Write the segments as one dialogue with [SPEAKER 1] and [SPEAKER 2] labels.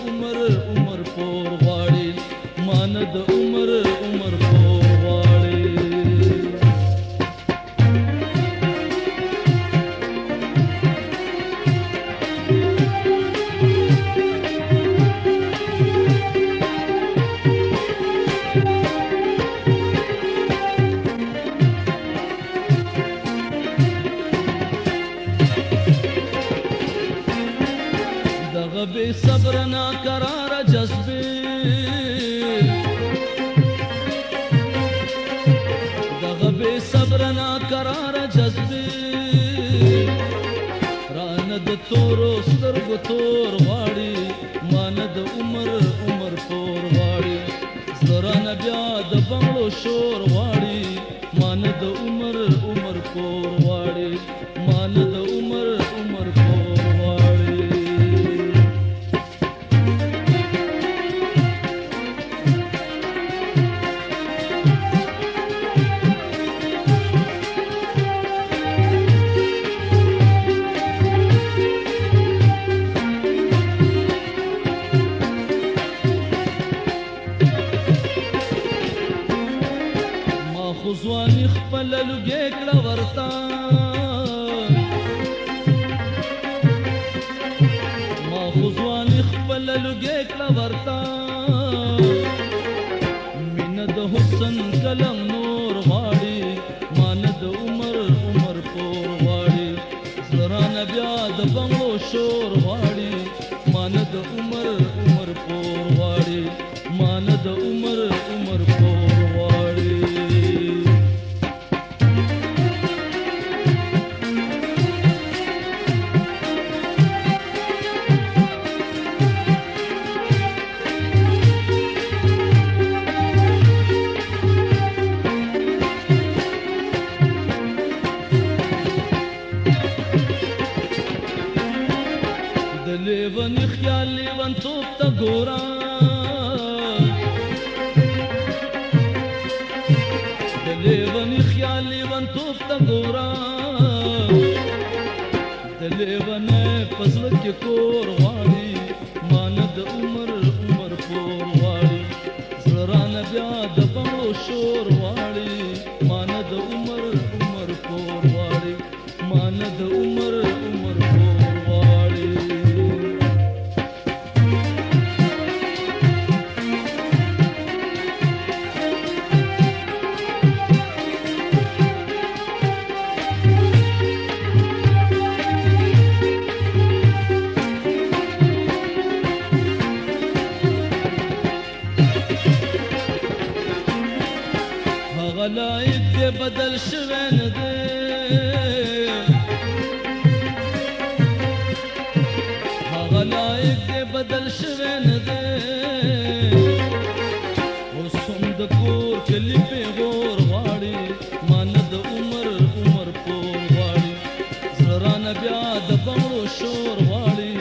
[SPEAKER 1] عمر عمر پور غواړي مان د عمر عمر پور غواړي بے صبر نا قرار جذبے دغه بے صبر نا قرار جذبے ران د تورو سترګو تور غواړي مان د عمر عمر پور غواړي زران بیا د بنگلو شور غواړي مان د عمر عمر پور غواړي مان د عمر عمر پور غواړي خوځواني خپل لږه کړه ورتا ما خوځواني خپل لږه کړه ورتا مين د حسن کلم نور غواړي مان د عمر عمر پور غواړي زران بیا د بنگلو شور غواړي مان د عمر عمر پور غواړي مان د عمر عمر پور غواړي لیوان خیال لیوان توپ تا گورا لیوان خیال لیوان توپ تا گورا لیوان فضل کی کور غواړي مان د عمر عمر پور غواړي زران بیا د بنگلو شور غواړي مان د عمر عمر پور غواړي مان د عمر عمر پور غواړي لایق دې بدل شوی نه دی هغه لایق دې بدل شوی نه دی اوس هم د کور کلي پیغور غواړي مان د عمر عمر پور غواړي زران بیا د بنگلو شور غواړي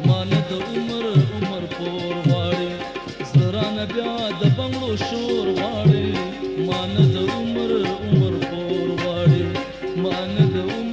[SPEAKER 1] مان د عمر عمر پور غواړي زران بیا د بنگلو شور غواړي مان د عمر عمر پور غواړي مان د عمر